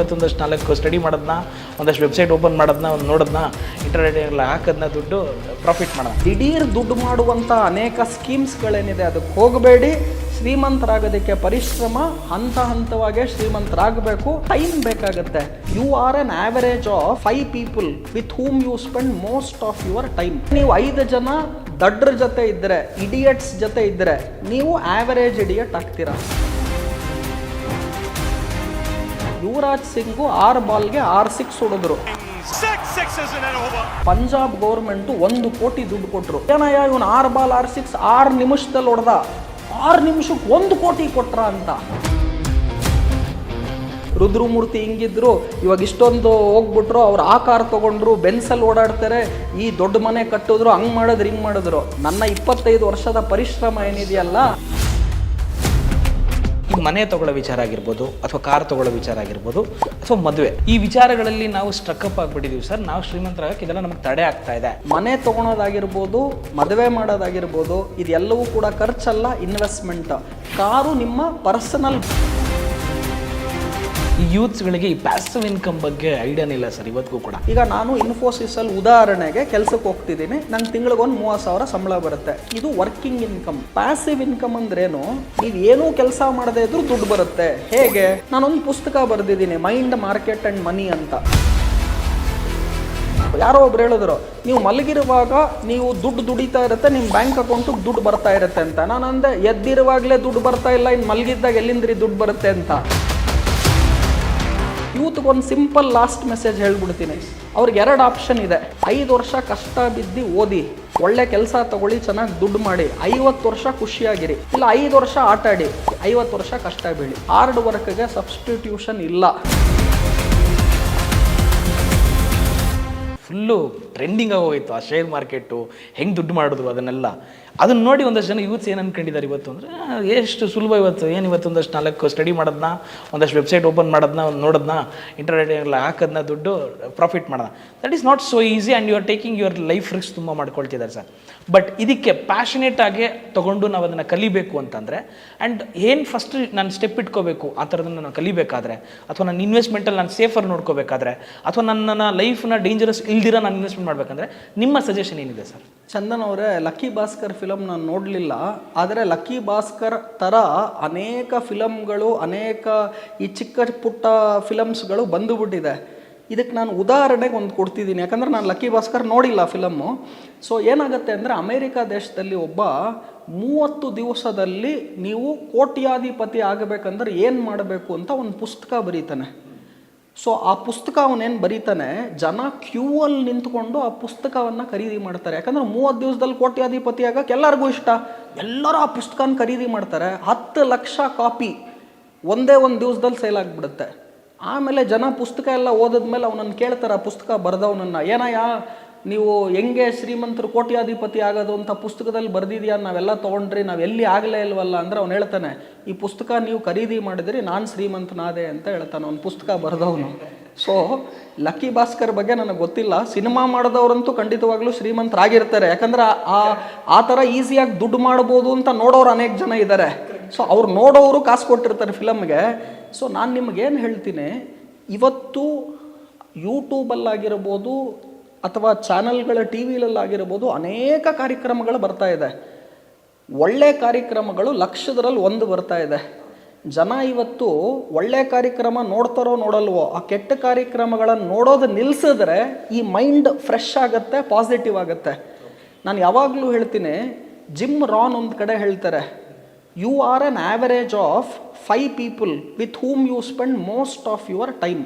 ಏನಿವತ್ತೊಂದಷ್ಟು 4 study ಮಾಡೋದನ್ನ, ಒಂದಷ್ಟು website open ಮಾಡೋದನ್ನ, ಒಂದು ನೋಡೋದನ್ನ, ಇಂಟರ್ನೆಟ್ ಹಾಕೋದನ್ನ ದುಡ್ಡು ಪ್ರಾಫಿಟ್ ಮಾಡೋಣ. ದಿಢೀರ್ ದುಡ್ಡು ಮಾಡುವಂಥ ಅನೇಕ ಸ್ಕೀಮ್ಸ್ಗಳೇನಿದೆ ಅದಕ್ಕೆ ಹೋಗಬೇಡಿ. ಶ್ರೀಮಂತರಾಗೋದಕ್ಕೆ ಪರಿಶ್ರಮ, ಹಂತ ಹಂತವಾಗಿ ಶ್ರೀಮಂತರಾಗಬೇಕು. ಟೈಮ್ ಬೇಕಾಗುತ್ತೆ. You are an average of 5 people with whom you spend most of your time. ನೀವು 5 ಜನ ದಡ್ರ ಜೊತೆ ಇದ್ದರೆ, ಇಡಿಯಟ್ಸ್ ಜೊತೆ ಇದ್ದರೆ, ನೀವು ಆವರೇಜ್ ಇಡಿಯಟ್ ಆಗ್ತೀರಾ. ಯುವರಾಜ್ ಸಿಂಗು 6 ಬಾಲ್ಗೆ 6 6 ಹೊಡೆದ್ರು. ಪಂಜಾಬ್ ಗೌರ್ಮೆಂಟು 1 ಕೋಟಿ ದುಡ್ಡು ಕೊಟ್ಟರು. ಏನಯ್ಯ ಇವನು 6 ಬಾಲ್ 6 6 6 ನಿಮಿಷದಲ್ಲಿ ಹೊಡೆದ, 6 ನಿಮಿಷಕ್ಕೆ 1 ಕೋಟಿ ಕೊಟ್ರ ಅಂತ. ರುದ್ರಮೂರ್ತಿ ಹಿಂಗಿದ್ರು, ಇವಾಗ ಇಷ್ಟೊಂದು ಹೋಗ್ಬಿಟ್ರು. ಅವ್ರು ಆ ಕಾರ್ ತೊಗೊಂಡ್ರು, ಬೆನ್ಸಲ್ಲಿ ಓಡಾಡ್ತಾರೆ, ಈ ದೊಡ್ಡ ಮನೆ ಕಟ್ಟಿದ್ರು, ಹಂಗೆ ಮಾಡಿದ್ರು ಹಿಂಗೆ ಮಾಡಿದ್ರು. ನನ್ನ 25 ವರ್ಷದ ಪರಿಶ್ರಮ ಏನಿದೆಯಲ್ಲ, ಈಗ ಮನೆ ತೊಗೊಳ್ಳೋ ವಿಚಾರ ಆಗಿರ್ಬೋದು, ಅಥವಾ ಕಾರ್ ತೊಗೊಳ್ಳೋ ವಿಚಾರ ಆಗಿರ್ಬೋದು, ಅಥವಾ ಮದುವೆ, ಈ ವಿಚಾರಗಳಲ್ಲಿ ನಾವು ಸ್ಟ್ರಕ್ಅಪ್ ಆಗಿಬಿಟ್ಟಿದ್ದೀವಿ ಸರ್. ನಾವು ಶ್ರೀಮಂತರಾಗಕ್ಕೆ ಇದೆಲ್ಲ ನಮಗೆ ತಡೆ ಆಗ್ತಾ ಇದೆ. ಮನೆ ತೊಗೊಳೋದಾಗಿರ್ಬೋದು, ಮದುವೆ ಮಾಡೋದಾಗಿರ್ಬೋದು, ಇದೆಲ್ಲವೂ ಕೂಡ ಖರ್ಚಲ್ಲ, ಇನ್ವೆಸ್ಟ್ಮೆಂಟ್. ಕಾರು ನಿಮ್ಮ ಪರ್ಸನಲ್. ಈ ಯೂತ್ಸ್ಗಳಿಗೆ ಈ ಪ್ಯಾಸಿವ್ ಇನ್ಕಮ್ ಬಗ್ಗೆ ಐಡಿಯಾನೇ ಇಲ್ಲ ಸರ್ ಇವತ್ತಿಗೂ ಕೂಡ. ಈಗ ನಾನು ಇನ್ಫೋಸಿಸಲ್ಲಿ ಉದಾಹರಣೆಗೆ ಕೆಲಸಕ್ಕೆ ಹೋಗ್ತಿದ್ದೀನಿ, ನನ್ನ ತಿಂಗಳಿಗೊಂದು 30,000 ಸಂಬಳ ಬರುತ್ತೆ. ಇದು ವರ್ಕಿಂಗ್ ಇನ್ಕಮ್. ಪ್ಯಾಸಿವ್ ಇನ್ಕಮ್ ಅಂದ್ರೇನು? ನೀವು ಏನೂ ಕೆಲಸ ಮಾಡದೇ ಇದ್ರೂ ದುಡ್ಡು ಬರುತ್ತೆ. ಹೇಗೆ? ನಾನೊಂದು ಪುಸ್ತಕ ಬರೆದಿದ್ದೀನಿ, ಮೈಂಡ್, ಮಾರ್ಕೆಟ್ ಆ್ಯಂಡ್ ಮನಿ ಅಂತ. ಯಾರೋ ಒಬ್ರು ಹೇಳಿದ್ರು, ನೀವು ಮಲಗಿರುವಾಗ ನೀವು ದುಡ್ಡು ದುಡಿತಾ ಇರುತ್ತೆ, ನಿಮ್ಮ ಬ್ಯಾಂಕ್ ಅಕೌಂಟಿಗೆ ದುಡ್ಡು ಬರ್ತಾ ಇರುತ್ತೆ ಅಂತ. ನಾನು ಅಂದೆ, ಎದ್ದಿರುವಾಗಲೇ ದುಡ್ಡು ಬರ್ತಾ ಇಲ್ಲ, ಇನ್ನು ಮಲಗಿದ್ದಾಗ ಎಲ್ಲಿಂದ್ರಿ ದುಡ್ಡು ಬರುತ್ತೆ ಅಂತ. ಯೂತ್ಗೊಂದು ಸಿಂಪಲ್ ಲಾಸ್ಟ್ ಮೆಸೇಜ್ ಹೇಳ್ಬಿಡ್ತೀನಿ. ಅವ್ರಿಗೆ 2 ಆಪ್ಷನ್ ಇದೆ. 5 ವರ್ಷ ಕಷ್ಟ ಬಿದ್ದು ಓದಿ, ಒಳ್ಳೆ ಕೆಲಸ ತಗೊಳ್ಳಿ, ಚೆನ್ನಾಗಿ ದುಡ್ಡು ಮಾಡಿ, 50 ವರ್ಷ ಖುಷಿಯಾಗಿರಿ. ಇಲ್ಲ 5 ವರ್ಷ ಆಟ ಆಡಿ, 50 ವರ್ಷ ಕಷ್ಟ ಬೀಳಿ. ಹಾರ್ಡ್ ವರ್ಕ್ಗೆ ಸಬ್ಸ್ಟಿಟ್ಯೂಷನ್ ಇಲ್ಲ. ಫುಲ್ಲು ಟ್ರೆಂಡಿಂಗ್ ಆಗೋಯ್ತು ಆ ಶೇರ್ ಮಾರ್ಕೆಟು, ಹೆಂಗೆ ದುಡ್ಡು ಮಾಡಿದ್ರು ಅದನ್ನೆಲ್ಲ. ಅದನ್ನು ನೋಡಿ ಒಂದಷ್ಟು ಜನ ಯೂತ್ಸ್ ಏನು ಅನ್ಕೊಂಡಿದ್ದಾರೆ ಇವತ್ತು ಅಂದರೆ, ಎಷ್ಟು ಸುಲಭ ಇವತ್ತು, ಏನು ಇವತ್ತೊಂದಷ್ಟು 4 ಸ್ಟಡಿ ಮಾಡೋದನ್ನ, ಒಂದಷ್ಟು ವೆಬ್ಸೈಟ್ ಓಪನ್ ಮಾಡೋದನ್ನ, ಒಂದು ನೋಡೋದನ್ನ, ಇಂಟರ್ನೆಟ್ ಹಾಕೋದನ್ನ ದುಡ್ಡು ಪ್ರಾಫಿಟ್ ಮಾಡೋಣ. That is not so easy and you are taking your life risk ತುಂಬ ಮಾಡ್ಕೊಳ್ತಿದ್ದಾರೆ ಸರ್. ಬಟ್ ಇದಕ್ಕೆ ಪ್ಯಾಷನೇಟ್ ಆಗಿ ತೊಗೊಂಡು ನಾವು ಅದನ್ನು ಕಲಿಬೇಕು ಅಂತಂದರೆ, ಆ್ಯಂಡ್ ಏನು ಫಸ್ಟ್ ನಾನು ಸ್ಟೆಪ್ ಇಟ್ಕೋಬೇಕು ಆ ಥರದನ್ನು ನಾನು ಕಲಿಬೇಕಾದ್ರೆ, ಅಥವಾ ನನ್ನ ಇನ್ವೆಸ್ಟ್ಮೆಂಟಲ್ಲಿ ನಾನು ಸೇಫರ್ ನೋಡ್ಕೋಬೇಕಾದ್ರೆ, ಅಥವಾ ನನ್ನ ಲೈಫ್ನ ಡೇಂಜರಸ್ ಇಲ್ದಿರ ನಾನು ಇನ್ವೆಸ್ಟ್ಮೆಂಟ್ ಮಾಡಬೇಕಂದ್ರೆ ನಿಮ್ಮ ಸಜೆಷನ್ ಏನಿದೆ ಸರ್? ಚಂದನ್ ಅವರೇ, ಲಕ್ಕಿ ಭಾಸ್ಕರ್ ಫಿಲಮ್ ನಾನು ನೋಡಲಿಲ್ಲ, ಆದರೆ ಲಕ್ಕಿ ಭಾಸ್ಕರ್ ಥರ ಅನೇಕ ಫಿಲಮ್ಗಳು, ಅನೇಕ ಈ ಚಿಕ್ಕ ಪುಟ್ಟ ಫಿಲಮ್ಸ್ಗಳು ಬಂದುಬಿಟ್ಟಿದೆ. ಇದಕ್ಕೆ ನಾನು ಉದಾಹರಣೆಗೆ ಒಂದು ಕೊಡ್ತಿದ್ದೀನಿ, ಯಾಕಂದರೆ ನಾನು ಲಕ್ಕಿ ಭಾಸ್ಕರ್ ನೋಡಿಲ್ಲ ಫಿಲಮ್ಮು. ಸೊ ಏನಾಗುತ್ತೆ ಅಂದರೆ, ಅಮೇರಿಕಾ ದೇಶದಲ್ಲಿ ಒಬ್ಬ 30 ದಿವಸದಲ್ಲಿ ನೀವು ಕೋಟ್ಯಾಧಿಪತಿ ಆಗಬೇಕಂದ್ರೆ ಏನು ಮಾಡಬೇಕು ಅಂತ ಒಂದು ಪುಸ್ತಕ ಬರೀತಾನೆ. ಸೊ ಆ ಪುಸ್ತಕ ಅವನೇನು ಬರೀತಾನೆ, ಜನ ಕ್ಯೂವಲ್ಲಿ ನಿಂತ್ಕೊಂಡು ಆ ಪುಸ್ತಕವನ್ನು ಖರೀದಿ ಮಾಡ್ತಾರೆ. ಯಾಕಂದರೆ 30 ದಿವಸದಲ್ಲಿ ಕೋಟ್ಯಾಧಿಪತಿ ಆಗಕ್ಕೆ ಎಲ್ಲರಿಗೂ ಇಷ್ಟ. ಎಲ್ಲರೂ ಆ ಪುಸ್ತಕನ ಖರೀದಿ ಮಾಡ್ತಾರೆ. 10 ಲಕ್ಷ ಕಾಪಿ ಒಂದೇ ಒಂದು ದಿವಸದಲ್ಲಿ ಸೇಲ್ ಆಗಿಬಿಡುತ್ತೆ. ಆಮೇಲೆ ಜನ ಪುಸ್ತಕ ಎಲ್ಲ ಓದಿದ್ಮೇಲೆ ಅವನನ್ನು ಕೇಳ್ತಾರೆ, ಆ ಪುಸ್ತಕ ಬರೆದವನನ್ನು, ಏನಯ್ಯ ನೀವು ಹೆಂಗೆ ಶ್ರೀಮಂತರು ಕೋಟ್ಯಾಧಿಪತಿ ಆಗೋದು ಅಂತ ಪುಸ್ತಕದಲ್ಲಿ ಬರೆದಿದ್ಯಾ, ನಾವೆಲ್ಲ ತೊಗೊಂಡ್ರಿ, ನಾವು ಎಲ್ಲಿ ಆಗಲೇ ಇಲ್ವಲ್ಲ ಅಂದರೆ ಅವ್ನು ಹೇಳ್ತಾನೆ, ಈ ಪುಸ್ತಕ ನೀವು ಖರೀದಿ ಮಾಡಿದ್ರಿ, ನಾನು ಶ್ರೀಮಂತನಾದೆ ಅಂತ ಹೇಳ್ತಾನೆ ಅವ್ನು ಪುಸ್ತಕ ಬರೆದವನು. ಸೊ ಲಕ್ಕಿ ಭಾಸ್ಕರ್ ಬಗ್ಗೆ ನನಗೆ ಗೊತ್ತಿಲ್ಲ. ಸಿನಿಮಾ ಮಾಡಿದವರಂತೂ ಖಂಡಿತವಾಗ್ಲೂ ಶ್ರೀಮಂತರಾಗಿರ್ತಾರೆ. ಯಾಕಂದ್ರೆ ಆ ಥರ ಈಸಿಯಾಗಿ ದುಡ್ಡು ಮಾಡ್ಬೋದು ಅಂತ ನೋಡೋರು ಅನೇಕ ಜನ ಇದ್ದಾರೆ. ಸೊ ಅವ್ರು ನೋಡೋರು ಕಾಸು ಕೊಟ್ಟಿರ್ತಾರೆ ಫಿಲಮ್ಗೆ. ಸೊ ನಾನು ನಿಮಗೇನು ಹೇಳ್ತೀನಿ, ಇವತ್ತು ಯೂಟ್ಯೂಬಲ್ಲಾಗಿರ್ಬೋದು ಅಥವಾ ಚಾನಲ್ಗಳ ಟಿ ವಿಲಲ್ಲಾಗಿರ್ಬೋದು ಅನೇಕ ಕಾರ್ಯಕ್ರಮಗಳು ಬರ್ತಾ ಇದೆ. ಒಳ್ಳೆ ಕಾರ್ಯಕ್ರಮಗಳು ಲಕ್ಷದಲ್ಲಿ 1 ಬರ್ತಾ ಇದೆ. ಜನ ಇವತ್ತು ಒಳ್ಳೆ ಕಾರ್ಯಕ್ರಮ ನೋಡ್ತಾರೋ ನೋಡಲ್ವೋ, ಆ ಕೆಟ್ಟ ಕಾರ್ಯಕ್ರಮಗಳನ್ನು ನೋಡೋದು ನಿಲ್ಲಿಸಿದ್ರೆ ಈ ಮೈಂಡ್ ಫ್ರೆಶ್ ಆಗುತ್ತೆ, ಪಾಸಿಟಿವ್ ಆಗುತ್ತೆ. ನಾನು ಯಾವಾಗಲೂ ಹೇಳ್ತೀನಿ, ಜಿಮ್ ರಾನ್ ಒಂದು ಕಡೆ ಹೇಳ್ತಾರೆ, you are an average of 5 people with whom you spend most of your time.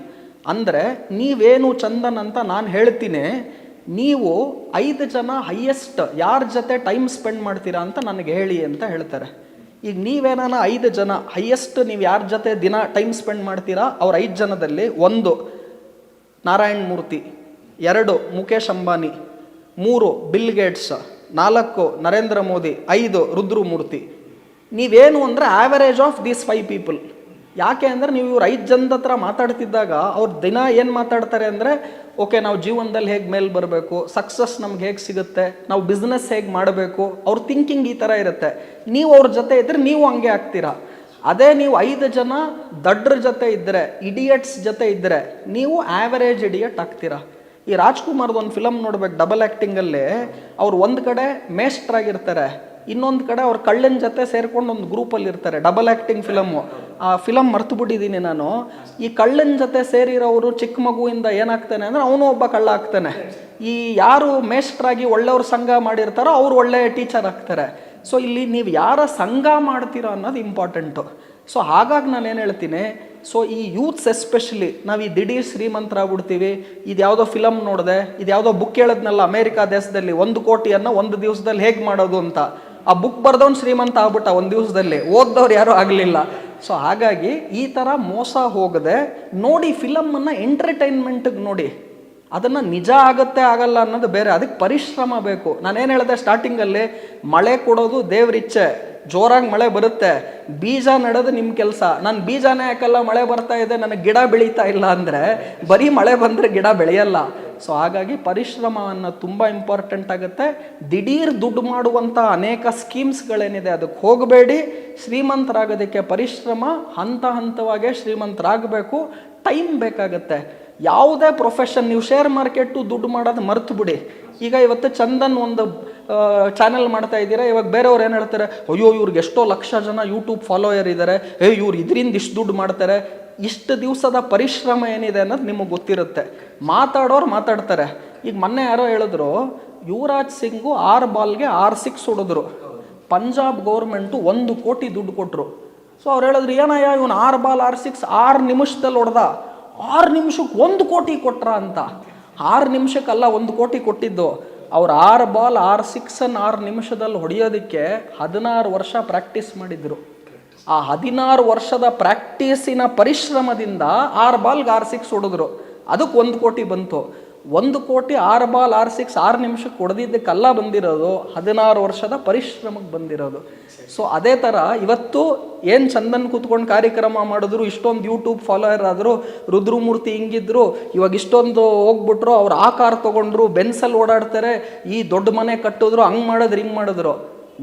ಅಂದರೆ ನೀವೇನು ಚಂದನ್ ಅಂತ ನಾನು ಹೇಳ್ತೀನಿ, ನೀವು 5 ಜನ ಹೈಯೆಸ್ಟ್ ಯಾರ ಜೊತೆ ಟೈಮ್ ಸ್ಪೆಂಡ್ ಮಾಡ್ತೀರಾ ಅಂತ ನನಗೆ ಹೇಳಿ ಅಂತ ಹೇಳ್ತಾರೆ. ಈಗ ನೀವೇನಾನ 5 ಜನ ಹೈಯೆಸ್ಟ್ ನೀವು ಯಾರ ಜೊತೆ ದಿನ ಟೈಮ್ ಸ್ಪೆಂಡ್ ಮಾಡ್ತೀರಾ, ಅವ್ರ 5 ಜನದಲ್ಲಿ 1 ನಾರಾಯಣ್ ಮೂರ್ತಿ, 2 ಮುಖೇಶ್ ಅಂಬಾನಿ, 3 ಬಿಲ್ ಗೇಟ್ಸ್, 4 ನರೇಂದ್ರ ಮೋದಿ, 5 ರುದ್ರಮೂರ್ತಿ. ನೀವೇನು ಅಂದರೆ ಆವರೇಜ್ ಆಫ್ ದೀಸ್ 5 ಪೀಪಲ್. ಯಾಕೆ ಅಂದರೆ ನೀವು ಇವ್ರು 5 ಜನದ ಹತ್ರ ಮಾತಾಡ್ತಿದ್ದಾಗ ಅವ್ರು ದಿನ ಏನು ಮಾತಾಡ್ತಾರೆ ಅಂದರೆ, ಓಕೆ ನಾವು ಜೀವನದಲ್ಲಿ ಹೇಗೆ ಮೇಲೆ ಬರಬೇಕು, ಸಕ್ಸಸ್ ನಮ್ಗೆ ಹೇಗೆ ಸಿಗುತ್ತೆ, ನಾವು ಬಿಸ್ನೆಸ್ ಹೇಗೆ ಮಾಡಬೇಕು, ಅವ್ರ ಥಿಂಕಿಂಗ್ ಈ ಥರ ಇರುತ್ತೆ. ನೀವು ಅವ್ರ ಜೊತೆ ಇದ್ದರೆ ನೀವು ಹಂಗೆ ಆಗ್ತೀರಾ. ಅದೇ ನೀವು 5 ಜನ ದಡ್ರ ಜೊತೆ ಇದ್ದರೆ, ಇಡಿಯಟ್ಸ್ ಜೊತೆ ಇದ್ದರೆ, ನೀವು ಆ್ಯಾವರೇಜ್ ಇಡಿಯಟ್ ಆಗ್ತೀರಾ. ಈ ರಾಜ್ಕುಮಾರ್ದು ಒಂದು ಫಿಲಮ್ ನೋಡ್ಬೇಕು, ಡಬಲ್ ಆ್ಯಕ್ಟಿಂಗಲ್ಲಿ ಅವ್ರು ಒಂದು ಕಡೆ ಮೇಸ್ಟ್ರಾಗಿರ್ತಾರೆ, ಇನ್ನೊಂದು ಕಡೆ ಅವ್ರ ಕಳ್ಳನ ಜೊತೆ ಸೇರ್ಕೊಂಡು ಒಂದು ಗ್ರೂಪಲ್ಲಿ ಇರ್ತಾರೆ. Double acting film. ಆ ಫಿಲಮ್ ಮರ್ತು ಬಿಟ್ಟಿದ್ದೀನಿ ನಾನು. ಈ ಕಳ್ಳನ ಜೊತೆ ಸೇರಿರೋರು ಚಿಕ್ಕ ಮಗುವಿಂದ ಏನಾಗ್ತಾನೆ ಅಂದರೆ ಅವನು ಒಬ್ಬ ಕಳ್ಳ ಆಗ್ತಾನೆ. ಈ ಯಾರು ಮೇಸ್ಟ್ರಾಗಿ ಒಳ್ಳೆಯವ್ರ ಸಂಘ ಮಾಡಿರ್ತಾರೋ ಅವ್ರು ಒಳ್ಳೆಯ ಟೀಚರ್ ಆಗ್ತಾರೆ. ಸೊ ಇಲ್ಲಿ ನೀವು ಯಾರ ಸಂಘ ಮಾಡ್ತೀರೋ ಅನ್ನೋದು ಇಂಪಾರ್ಟೆಂಟು. ಸೊ ಹಾಗಾಗಿ ನಾನು ಏನು ಹೇಳ್ತೀನಿ, ಸೊ ಈ ಯೂತ್ಸ್ ಎಸ್ಪೆಷಲಿ ನಾವು ಈ ದಿಢೀರ್ ಶ್ರೀಮಂತರಾಗ್ಬಿಡ್ತೀವಿ. ಇದು ಯಾವುದೋ ಫಿಲಮ್ ನೋಡಿದೆ, ಇದು ಯಾವುದೋ ಬುಕ್ ಹೇಳಿದ್ನಲ್ಲ ಅಮೇರಿಕಾ ದೇಶದಲ್ಲಿ 1 ಕೋಟಿಯನ್ನು 1 ದಿವಸದಲ್ಲಿ ಹೇಗೆ ಮಾಡೋದು ಅಂತ. ಆ ಬುಕ್ ಬರ್ದವ್ನು ಶ್ರೀಮಂತ ಆಗ್ಬಿಟ್ಟ 1 ದಿವಸದಲ್ಲಿ, ಓದ್ದವ್ರು ಯಾರೂ ಆಗಲಿಲ್ಲ. ಸೊ ಹಾಗಾಗಿ ಈ ಥರ ಮೋಸ ಹೋಗದೆ ನೋಡಿ, ಫಿಲಮನ್ನು ಎಂಟರ್ಟೈನ್ಮೆಂಟಿಗೆ ನೋಡಿ. ಅದನ್ನು ನಿಜ ಆಗುತ್ತೆ ಆಗಲ್ಲ ಅನ್ನೋದು ಬೇರೆ, ಅದಕ್ಕೆ ಪರಿಶ್ರಮ ಬೇಕು. ನಾನೇನು ಹೇಳಿದೆ ಸ್ಟಾರ್ಟಿಂಗಲ್ಲಿ, ಮಳೆ ಕೊಡೋದು ದೇವ್ರಿಚ್ಛೆ, ಜೋರಾಗಿ ಮಳೆ ಬರುತ್ತೆ, ಬೀಜ ನೆಡೋದು ನಿಮ್ಮ ಕೆಲಸ. ನಾನು ಬೀಜನೇ ಹಾಕಲ್ಲ, ಮಳೆ ಬರ್ತಾ ಇದೆ, ನನಗೆ ಗಿಡ ಬೆಳೀತಾ ಇಲ್ಲ ಅಂದರೆ ಬರೀ ಮಳೆ ಬಂದರೆ ಗಿಡ ಬೆಳೆಯಲ್ಲ. ಸೊ ಹಾಗಾಗಿ ಪರಿಶ್ರಮವನ್ನು ತುಂಬ ಇಂಪಾರ್ಟೆಂಟ್ ಆಗುತ್ತೆ. ದಿಢೀರ್ ದುಡ್ಡು ಮಾಡುವಂಥ ಅನೇಕ ಸ್ಕೀಮ್ಸ್ಗಳೇನಿದೆ ಅದಕ್ಕೆ ಹೋಗಬೇಡಿ. ಶ್ರೀಮಂತರಾಗೋದಕ್ಕೆ ಪರಿಶ್ರಮ, ಹಂತ ಹಂತವಾಗೇ ಶ್ರೀಮಂತರಾಗಬೇಕು. ಟೈಮ್ ಬೇಕಾಗುತ್ತೆ. ಯಾವುದೇ ಪ್ರೊಫೆಷನ್, ನೀವು ಶೇರ್ ಮಾರ್ಕೆಟು ದುಡ್ಡು ಮಾಡೋದು ಮರ್ತು ಬಿಡಿ. ಈಗ ಇವತ್ತು ಚಂದನ್ ಒಂದು ಚಾನೆಲ್ ಮಾಡ್ತಾ ಇದ್ದೀರಾ, ಇವಾಗ ಬೇರೆಯವ್ರು ಏನು ಹೇಳ್ತಾರೆ, ಅಯ್ಯೋ ಇವ್ರಿಗೆ ಎಷ್ಟೋ ಲಕ್ಷ ಜನ ಯೂಟ್ಯೂಬ್ ಫಾಲೋಯರ್ ಇದ್ದಾರೆ, ಇವ್ರು ಇದರಿಂದ ಇಷ್ಟು ದುಡ್ಡು ಮಾಡ್ತಾರೆ. ಇಷ್ಟು ದಿವಸದ ಪರಿಶ್ರಮ ಏನಿದೆ ಅನ್ನೋದು ನಿಮಗೆ ಗೊತ್ತಿರುತ್ತೆ. ಮಾತಾಡೋರು ಮಾತಾಡ್ತಾರೆ. ಈಗ ಮೊನ್ನೆ ಯಾರೋ ಹೇಳಿದ್ರು, ಯುವರಾಜ್ ಸಿಂಗು 6 ಬಾಲ್ಗೆ 6 ಸಿಕ್ಸ್ ಹೊಡೆದ್ರು, ಪಂಜಾಬ್ ಗೌರ್ಮೆಂಟು 1 ಕೋಟಿ ದುಡ್ಡು ಕೊಟ್ಟರು. ಸೊ ಅವ್ರು ಹೇಳಿದ್ರು, ಏನಯ್ಯ ಇವನು 6 ಬಾಲ್ 6 ಸಿಕ್ಸ್ 6 ನಿಮಿಷದಲ್ಲಿ ಹೊಡೆದ, 6 ನಿಮಿಷಕ್ಕೆ 1 ಕೋಟಿ ಕೊಟ್ರ ಅಂತ. 6 ನಿಮಿಷಕ್ಕಲ್ಲ 1 ಕೋಟಿ ಕೊಟ್ಟಿದ್ದು. ಅವ್ರು 6 ಬಾಲ್ 6 ಸಿಕ್ಸನ್ನು 6 ನಿಮಿಷದಲ್ಲಿ ಹೊಡೆಯೋದಕ್ಕೆ 16 ವರ್ಷ ಪ್ರಾಕ್ಟೀಸ್ ಮಾಡಿದ್ರು. ಆ 16 ವರ್ಷದ ಪ್ರಾಕ್ಟೀಸಿನ ಪರಿಶ್ರಮದಿಂದ 6 ಬಾಲ್ಗೆ 6 ಸಿಕ್ಸ್ ಹೊಡೆದ್ರು. ಅದಕ್ಕೆ 1 ಕೋಟಿ ಬಂತು. 1 ಕೋಟಿ 6 ಬಾಲ್ 6 ಸಿಕ್ಸ್ 6 ನಿಮಿಷಕ್ಕೆ ಹೊಡೆದಿದ್ದಕ್ಕೆಲ್ಲ ಬಂದಿರೋದು 16 ವರ್ಷದ ಪರಿಶ್ರಮಕ್ಕೆ ಬಂದಿರೋದು. ಸೊ ಅದೇ ಥರ ಇವತ್ತು ಏನು ಚಂದನ್ ಕೂತ್ಕೊಂಡು ಕಾರ್ಯಕ್ರಮ ಮಾಡಿದ್ರು, ಇಷ್ಟೊಂದು ಯೂಟ್ಯೂಬ್ ಫಾಲೋಯರ್ ಆದರು, ರುದ್ರಮೂರ್ತಿ ಹಿಂಗಿದ್ರು, ಇವಾಗ ಇಷ್ಟೊಂದು ಹೋಗ್ಬಿಟ್ರು, ಅವ್ರು ಆ ಕಾರ್ ತೊಗೊಂಡ್ರು, ಬೆನ್ಸಲ್ಲಿ ಓಡಾಡ್ತಾರೆ, ಈ ದೊಡ್ಡ ಮನೆ ಕಟ್ಟಿದ್ರು, ಹಂಗೆ ಮಾಡಿದ್ರು ಹಿಂಗೆ ಮಾಡಿದ್ರು.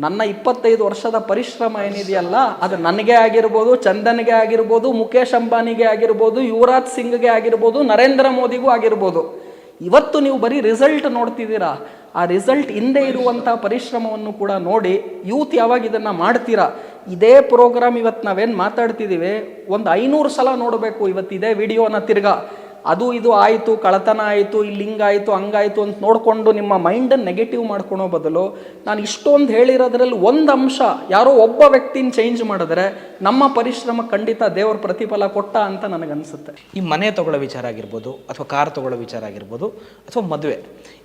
ನನ್ನ 25 ವರ್ಷದ ಪರಿಶ್ರಮ ಏನಿದೆಯಲ್ಲ, ಅದು ನನಗೆ ಆಗಿರ್ಬೋದು, ಚಂದನ್ಗೆ ಆಗಿರ್ಬೋದು, ಮುಖೇಶ್ ಅಂಬಾನಿಗೆ ಆಗಿರ್ಬೋದು, ಯುವರಾಜ್ ಸಿಂಗ್ಗೆ ಆಗಿರ್ಬೋದು, ನರೇಂದ್ರ ಮೋದಿಗೂ ಆಗಿರ್ಬೋದು. ಇವತ್ತು ನೀವು ಬರೀ ರಿಸಲ್ಟ್ ನೋಡ್ತಿದ್ದೀರಾ, ಆ ರಿಸಲ್ಟ್ ಹಿಂದೆ ಇರುವಂಥ ಪರಿಶ್ರಮವನ್ನು ಕೂಡ ನೋಡಿ. ಯೂತ್ ಯಾವಾಗ ಇದನ್ನು ಮಾಡ್ತೀರಾ, ಇದೇ ಪ್ರೋಗ್ರಾಮ್ ಇವತ್ತು ನಾವೇನು ಮಾತಾಡ್ತಿದ್ದೀವಿ ಒಂದು 500 ಸಲ ನೋಡಬೇಕು. ಇವತ್ತು ಇದೇ ವಿಡಿಯೋನ ತಿರ್ಗಾ ಅದು ಇದು ಆಯಿತು, ಕಳತನ ಆಯಿತು, ಇಲ್ಲಿ ಹಿಂಗಾಯಿತು ಹಂಗಾಯಿತು ಅಂತ ನೋಡಿಕೊಂಡು ನಿಮ್ಮ ಮೈಂಡನ್ನು ನೆಗೆಟಿವ್ ಮಾಡ್ಕೊಳೋ ಬದಲು, ನಾನು ಇಷ್ಟೊಂದು ಹೇಳಿರೋದ್ರಲ್ಲಿ ಒಂದು ಅಂಶ ಯಾರೋ ಒಬ್ಬ ವ್ಯಕ್ತಿನ ಚೇಂಜ್ ಮಾಡಿದ್ರೆ ನಮ್ಮ ಪರಿಶ್ರಮ ಖಂಡಿತ ದೇವ್ರ ಪ್ರತಿಫಲ ಕೊಟ್ಟ ಅಂತ ನನಗನ್ಸುತ್ತೆ. ಈ ಮನೆ ತಗೊಳ್ಳೋ ವಿಚಾರ ಆಗಿರ್ಬೋದು, ಅಥವಾ ಕಾರ್ ತಗೊಳ್ಳೋ ವಿಚಾರ ಆಗಿರ್ಬೋದು, ಅಥವಾ ಮದುವೆ,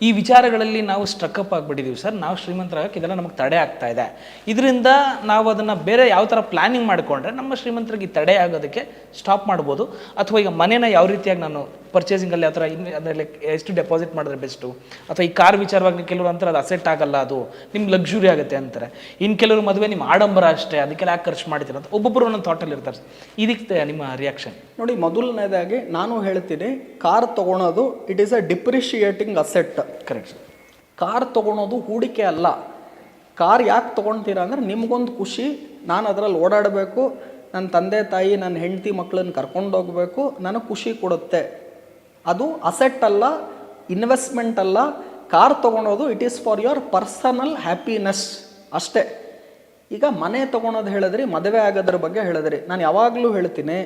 ಈ ವಿಚಾರಗಳಲ್ಲಿ ನಾವು ಸ್ಟ್ರಕ್ಅಪ್ ಆಗಿಬಿಟ್ಟಿದ್ದೀವಿ ಸರ್. ನಾವು ಶ್ರೀಮಂತರಾಗಕ್ಕೆ ಇದೆಲ್ಲ ನಮಗೆ ತಡೆ ಆಗ್ತಾ ಇದೆ. ಇದರಿಂದ ನಾವು ಅದನ್ನು ಬೇರೆ ಯಾವ ಥರ ಪ್ಲ್ಯಾನಿಂಗ್ ಮಾಡಿಕೊಂಡ್ರೆ ನಮ್ಮ ಶ್ರೀಮಂತರಿಗೆ ತಡೆ ಆಗೋದಕ್ಕೆ ಸ್ಟಾಪ್ ಮಾಡ್ಬೋದು. ಅಥವಾ ಈಗ ಮನೇನ ಯಾವ ರೀತಿಯಾಗಿ ನಾನು ಪರ್ಚೇಸಿಂಗಲ್ಲಿ ಆ ಥರ ಅದರಲ್ಲಿ ಎಷ್ಟು ಡೆಪಾಸಿಟ್ ಮಾಡಿದ್ರೆ ಬೆಸ್ಟು, ಅಥವಾ ಈ ಕಾರ್ ವಿಚಾರವಾಗಿ ಕೆಲವರು ಅಂತಾರೆ ಅದು ಅಸೆಟ್ ಆಗಲ್ಲ, ಅದು ನಿಮ್ಗೆ ಲಕ್ಸುರಿ ಆಗುತ್ತೆ ಅಂತಾರೆ. ಇನ್ನು ಕೆಲವರು ಮದುವೆ ನಿಮ್ಮ ಆಡಂಬರ ಅಷ್ಟೇ, ಅದಕ್ಕೆಲ್ಲ ಯಾಕೆ ಖರ್ಚು ಮಾಡ್ತೀರ ಅಂತ ಒಬ್ಬೊಬ್ಬರು ಒಂದೊಂದು ಥಾಟಲ್ಲಿ ಇರ್ತಾರೆ. ಇದಕ್ಕೆ ನಿಮ್ಮ ರಿಯಾಕ್ಷನ್? ನೋಡಿ, ಮೊದಲನೇದಾಗಿ ನಾನು ಹೇಳ್ತೀನಿ, ಕಾರ್ ತೊಗೊಳೋದು it is a depreciating asset. Correct sir. Car ತೊಗೊಳೋದು ಹೂಡಿಕೆ ಅಲ್ಲ. ಕಾರ್ ಯಾಕೆ ತೊಗೊಳ್ತೀರಾ ಅಂದರೆ ನಿಮಗೊಂದು ಖುಷಿ, ನಾನು ಅದರಲ್ಲಿ ಓಡಾಡಬೇಕು, ನನ್ನ ತಂದೆ ತಾಯಿ ನನ್ನ ಹೆಂಡತಿ ಮಕ್ಕಳನ್ನ ಕರ್ಕೊಂಡೋಗ್ಬೇಕು, ನನಗೆ ಖುಷಿ ಕೊಡುತ್ತೆ. ಅದು ಅಸೆಟ್ ಅಲ್ಲ, ಇನ್ವೆಸ್ಟ್ಮೆಂಟ್ ಅಲ್ಲ. ಕಾರ್ ತೊಗೊಳೋದು it is for your personal happiness ಅಷ್ಟೇ. ಈಗ ಮನೆ ತೊಗೊಳೋದು ಹೇಳಿದ್ರಿ, ಮದುವೆ ಆಗೋದ್ರ ಬಗ್ಗೆ ಹೇಳಿದ್ರಿ. ನಾನು ಯಾವಾಗಲೂ ಹೇಳ್ತೀನಿ,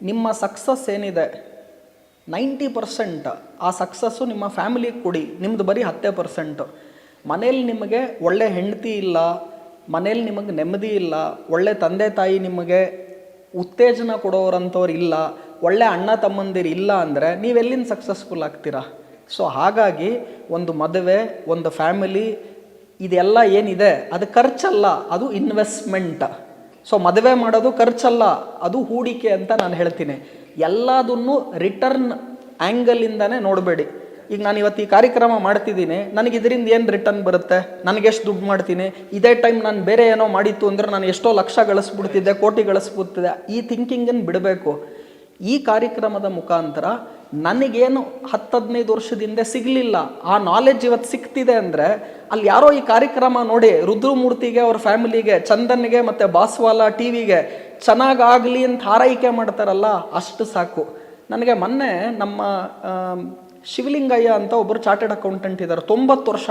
ನಿಮ್ಮ ಸಕ್ಸಸ್ ಏನಿದೆ 90% ಆ ಸಕ್ಸಸ್ಸು ನಿಮ್ಮ ಫ್ಯಾಮಿಲಿಗೆ ಕೊಡಿ, ನಿಮ್ಮದು ಬರೀ 10%. ಮನೇಲಿ ನಿಮಗೆ ಒಳ್ಳೆ ಹೆಂಡತಿ ಇಲ್ಲ, ಮನೇಲಿ ನಿಮಗೆ ನೆಮ್ಮದಿ ಇಲ್ಲ, ಒಳ್ಳೆ ತಂದೆ ತಾಯಿ ನಿಮಗೆ ಉತ್ತೇಜನ ಕೊಡೋರಂಥವ್ರು ಇಲ್ಲ, ಒಳ್ಳೆ ಅಣ್ಣ ತಮ್ಮಂದಿರು ಇಲ್ಲ ಅಂದರೆ ನೀವೆಲ್ಲಿಂದ ಸಕ್ಸಸ್ಫುಲ್ ಆಗ್ತೀರಾ? ಸೊ ಹಾಗಾಗಿ ಒಂದು ಮದುವೆ, ಒಂದು ಫ್ಯಾಮಿಲಿ, ಇದೆಲ್ಲ ಏನಿದೆ ಅದು ಖರ್ಚಲ್ಲ, ಅದು ಇನ್ವೆಸ್ಟ್ಮೆಂಟ್. ಸೊ ಮದುವೆ ಮಾಡೋದು ಖರ್ಚಲ್ಲ, ಅದು ಹೂಡಿಕೆ ಅಂತ ನಾನು ಹೇಳ್ತೀನಿ. ಎಲ್ಲದನ್ನು ರಿಟರ್ನ್ ಆ್ಯಂಗಲಿಂದನೇ ನೋಡಬೇಡಿ. ಈಗ ನಾನು ಇವತ್ತು ಈ ಕಾರ್ಯಕ್ರಮ ಮಾಡ್ತಿದ್ದೀನಿ, ನನಗೆ ಇದರಿಂದ ಏನು ರಿಟರ್ನ್ ಬರುತ್ತೆ, ನನಗೆಷ್ಟು ದುಡ್ಡು ಮಾಡ್ತೀನಿ, ಇದೇ ಟೈಮ್ ನಾನು ಬೇರೆ ಏನೋ ಮಾಡಿತ್ತು ಅಂದರೆ ನಾನು ಎಷ್ಟೋ ಲಕ್ಷ ಗಳಿಸ್ಬಿಡ್ತಿದ್ದೆ, ಕೋಟಿ ಗಳಿಸ್ಬಿಡ್ತಿದ್ದೆ, ಈ ಥಿಂಕಿಂಗನ್ನು ಬಿಡಬೇಕು. ಈ ಕಾರ್ಯಕ್ರಮದ ಮುಖಾಂತರ ನನಗೇನು 10-15 ವರ್ಷದಿಂದ ಸಿಗಲಿಲ್ಲ ಆ ನಾಲೆಡ್ಜ್ ಇವತ್ತು ಸಿಗ್ತಿದೆ ಅಂದರೆ ಅಲ್ಲಿ ಯಾರೋ ಈ ಕಾರ್ಯಕ್ರಮ ನೋಡಿ ರುದ್ರಮೂರ್ತಿಗೆ ಅವ್ರ ಫ್ಯಾಮಿಲಿಗೆ, ಚಂದನ್ಗೆ ಮತ್ತು ಬಾಸ್ವಾಲ ಟಿವಿಗೆ ಚೆನ್ನಾಗಾಗಲಿ ಅಂತ ಹಾರೈಕೆ ಮಾಡ್ತಾರಲ್ಲ, ಅಷ್ಟು ಸಾಕು. ನನಗೆ ಮೊನ್ನೆ ನಮ್ಮ ಶಿವಲಿಂಗಯ್ಯ ಅಂತ ಒಬ್ಬರು ಚಾರ್ಟೆಡ್ ಅಕೌಂಟೆಂಟ್ ಇದ್ದಾರೆ, 90 ವರ್ಷ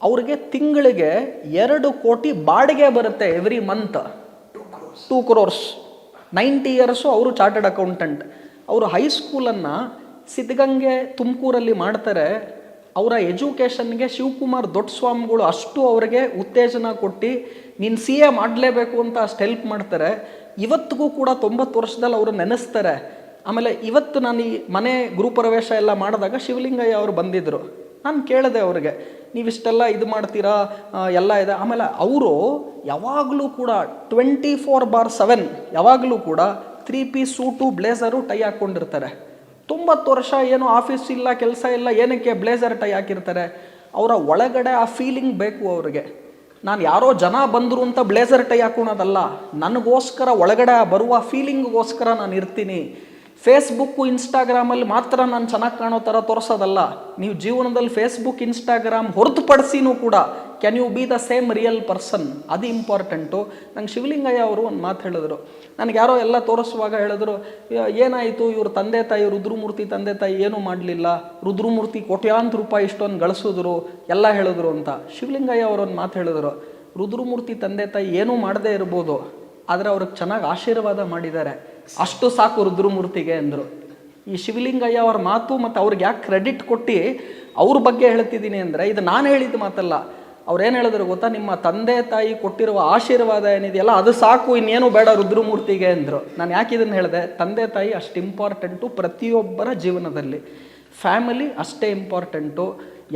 ಅವ್ರಿಗೆ ತಿಂಗಳಿಗೆ 2 ಕೋಟಿ ಬಾಡಿಗೆ ಬರುತ್ತೆ ಎವ್ರಿ ಮಂತ್. 2 crores. 90 years ಅವರು ಚಾರ್ಟೆಡ್ ಅಕೌಂಟೆಂಟ್. ಅವರು ಹೈಸ್ಕೂಲನ್ನು ಸಿದ್ಧಗಂಗೆ ತುಮಕೂರಲ್ಲಿ ಮಾಡ್ತಾರೆ. ಅವರ ಎಜುಕೇಷನ್ಗೆ ಶಿವಕುಮಾರ್ ದೊಡ್ಡ ಸ್ವಾಮಿಗಳು ಅಷ್ಟು ಅವರಿಗೆ ಉತ್ತೇಜನ ಕೊಟ್ಟು ನೀನು CA ಮಾಡಲೇಬೇಕು ಅಂತ ಅಷ್ಟು ಹೆಲ್ಪ್ ಮಾಡ್ತಾರೆ. ಇವತ್ತಿಗೂ ಕೂಡ 90 ವರ್ಷದಲ್ಲಿ ಅವರು ನೆನೆಸ್ತಾರೆ. ಆಮೇಲೆ ಇವತ್ತು ನಾನು ಈ ಮನೆ ಗೃಹಪ್ರವೇಶ ಎಲ್ಲ ಮಾಡಿದಾಗ ಶಿವಲಿಂಗಯ್ಯ ಅವರು ಬಂದಿದ್ದರು. ನಾನು ಕೇಳಿದೆ ಅವ್ರಿಗೆ, ನೀವಿಷ್ಟೆಲ್ಲ ಇದು ಮಾಡ್ತೀರಾ, ಎಲ್ಲ ಇದೆ. ಆಮೇಲೆ ಅವರು ಯಾವಾಗಲೂ ಕೂಡ 24/7 ಯಾವಾಗಲೂ ಕೂಡ 3 piece ಸೂಟು ಬ್ಲೇಸರು ಟೈ ಹಾಕ್ಕೊಂಡಿರ್ತಾರೆ. 90 ವರ್ಷ ಏನು ಆಫೀಸ್ ಇಲ್ಲ, ಕೆಲಸ ಇಲ್ಲ, ಏನಕ್ಕೆ ಬ್ಲೇಸರ್ ಟೈ ಹಾಕಿರ್ತಾರೆ? ಅವರ ಒಳಗಡೆ ಆ ಫೀಲಿಂಗ್ ಬೇಕು ಅವ್ರಿಗೆ. ನಾನು ಯಾರೋ ಜನ ಬಂದರು ಅಂತ ಬ್ಲೇಸರ್ ಟೈ ಹಾಕೋಣದಲ್ಲ, ನನಗೋಸ್ಕರ ಒಳಗಡೆ ಬರುವ ಫೀಲಿಂಗ್ಗೋಸ್ಕರ ನಾನು ಇರ್ತೀನಿ. ಫೇಸ್ಬುಕ್ಕು ಇನ್ಸ್ಟಾಗ್ರಾಮಲ್ಲಿ ಮಾತ್ರ ನಾನು ಚೆನ್ನಾಗಿ ಕಾಣೋ ಥರ ತೋರಿಸೋದಲ್ಲ. ನೀವು ಜೀವನದಲ್ಲಿ ಫೇಸ್ಬುಕ್ ಇನ್ಸ್ಟಾಗ್ರಾಮ್ ಹೊರತುಪಡಿಸಿನೂ ಕೂಡ can you be the same real person, ಅದು ಇಂಪಾರ್ಟೆಂಟು. ನಂಗೆ ಶಿವಲಿಂಗಯ್ಯ ಅವರು ಒಂದು ಮಾತು ಹೇಳಿದ್ರು. ನನಗೆ ಯಾರೋ ಎಲ್ಲ ತೋರಿಸುವಾಗ ಹೇಳಿದ್ರು, ಏನಾಯಿತು ಇವ್ರ ತಂದೆ ತಾಯಿ ರುದ್ರಮೂರ್ತಿ ತಂದೆ ತಾಯಿ ಏನೂ ಮಾಡಲಿಲ್ಲ, ರುದ್ರಮೂರ್ತಿ ಕೋಟ್ಯಾಂತರ ರೂಪಾಯಿ ಇಷ್ಟೊಂದು ಗಳಿಸಿದ್ರು ಎಲ್ಲ ಹೇಳಿದ್ರು ಅಂತ. ಶಿವಲಿಂಗಯ್ಯ ಅವರೊಂದು ಮಾತು ಹೇಳಿದ್ರು, ರುದ್ರಮೂರ್ತಿ ತಂದೆ ತಾಯಿ ಏನೂ ಮಾಡದೇ ಇರ್ಬೋದು, ಆದರೆ ಅವ್ರಿಗೆ ಚೆನ್ನಾಗಿ ಆಶೀರ್ವಾದ ಮಾಡಿದ್ದಾರೆ, ಅಷ್ಟು ಸಾಕು ರುದ್ರಮೂರ್ತಿಗೆ ಅಂದರು. ಈ ಶಿವಲಿಂಗಯ್ಯ ಅವ್ರ ಮಾತು ಮತ್ತು ಅವ್ರಿಗೆ ಯಾಕೆ ಕ್ರೆಡಿಟ್ ಕೊಟ್ಟು ಅವ್ರ ಬಗ್ಗೆ ಹೇಳ್ತಿದ್ದೀನಿ ಅಂದರೆ, ಇದು ನಾನು ಹೇಳಿದ ಮಾತಲ್ಲ. ಅವ್ರೇನು ಹೇಳಿದ್ರು ಗೊತ್ತಾ, ನಿಮ್ಮ ತಂದೆ ತಾಯಿ ಕೊಟ್ಟಿರುವ ಆಶೀರ್ವಾದ ಏನಿದೆಯಲ್ಲ ಅದು ಸಾಕು, ಇನ್ನೇನು ಬೇಡ ರುದ್ರಮೂರ್ತಿಗೆ ಅಂದರು. ನಾನು ಯಾಕೆ ಇದನ್ನು ಹೇಳಿದೆ, ತಂದೆ ತಾಯಿ ಅಷ್ಟು ಇಂಪಾರ್ಟೆಂಟು ಪ್ರತಿಯೊಬ್ಬರ ಜೀವನದಲ್ಲಿ, ಫ್ಯಾಮಿಲಿ ಅಷ್ಟೇ ಇಂಪಾರ್ಟೆಂಟು.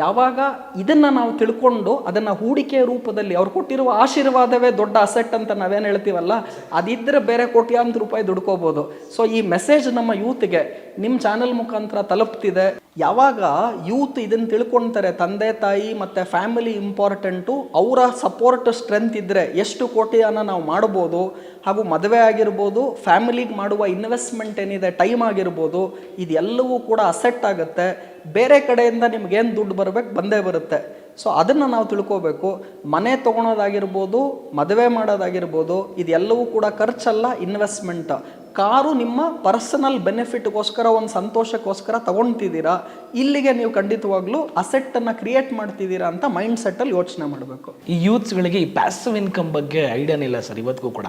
ಯಾವಾಗ ಇದನ್ನು ನಾವು ತಿಳ್ಕೊಂಡು ಅದನ್ನು ಹೂಡಿಕೆ ರೂಪದಲ್ಲಿ ಅವ್ರು ಕೊಟ್ಟಿರುವ ಆಶೀರ್ವಾದವೇ ದೊಡ್ಡ ಅಸೆಟ್ ಅಂತ ನಾವೇನು ಹೇಳ್ತೀವಲ್ಲ, ಅದಿದ್ದರೆ ಬೇರೆ ಕೋಟ್ಯಾಂತರ ರೂಪಾಯಿ ದುಡ್ಕೋಬೋದು. ಸೊ ಈ ಮೆಸೇಜ್ ನಮ್ಮ ಯೂತ್ಗೆ ನಿಮ್ಮ ಚಾನೆಲ್ ಮುಖಾಂತರ ತಲುಪ್ತಿದೆ. ಯಾವಾಗ ಯೂತ್ ಇದನ್ನು ತಿಳ್ಕೊಳ್ತಾರೆ, ತಂದೆ ತಾಯಿ ಮತ್ತು ಫ್ಯಾಮಿಲಿ ಇಂಪಾರ್ಟೆಂಟು, ಅವರ ಸಪೋರ್ಟ್ ಸ್ಟ್ರೆಂತ್ ಇದ್ದರೆ ಎಷ್ಟು ಕೋಟಿಯನ್ನು ನಾವು ಮಾಡ್ಬೋದು. ಹಾಗೂ ಮದುವೆ ಆಗಿರ್ಬೋದು, ಫ್ಯಾಮಿಲಿಗೆ ಮಾಡುವ ಇನ್ವೆಸ್ಟ್ಮೆಂಟ್ ಏನಿದೆ, ಟೈಮ್ ಆಗಿರ್ಬೋದು, ಇದೆಲ್ಲವೂ ಕೂಡ ಅಸೆಟ್ ಆಗುತ್ತೆ. ಬೇರೆ ಕಡೆಯಿಂದ ನಿಮ್ಗೇನು ದುಡ್ಡು ಬರಬೇಕು ಬಂದೇ ಬರುತ್ತೆ. ಸೊ ಅದನ್ನು ನಾವು ತಿಳ್ಕೋಬೇಕು. ಮನೆ ತೊಗೊಳೋದಾಗಿರ್ಬೋದು, ಮದುವೆ ಮಾಡೋದಾಗಿರ್ಬೋದು, ಇದೆಲ್ಲವೂ ಕೂಡ ಖರ್ಚಲ್ಲ, ಇನ್ವೆಸ್ಟ್ಮೆಂಟ್. ಕಾರು ನಿಮ್ಮ ಪರ್ಸನಲ್ ಬೆನಿಫಿಟ್ಗೋಸ್ಕರ, ಒಂದು ಸಂತೋಷಕ್ಕೋಸ್ಕರ ತಗೊಳ್ತಿದ್ದೀರಾ, ಇಲ್ಲಿಗೆ ನೀವು ಖಂಡಿತವಾಗ್ಲೂ ಅಸೆಟ್ಟನ್ನು ಕ್ರಿಯೇಟ್ ಮಾಡ್ತಿದ್ದೀರಾ ಅಂತ ಮೈಂಡ್ ಸೆಟ್ಟಲ್ಲಿ ಯೋಚನೆ ಮಾಡಬೇಕು. ಈ ಯೂತ್ಸ್ಗಳಿಗೆ ಈ ಪ್ಯಾಸಿವ್ ಇನ್ಕಮ್ ಬಗ್ಗೆ ಐಡಿಯಾನೇ ಇಲ್ಲ ಸರ್ ಇವತ್ತಿಗೂ ಕೂಡ.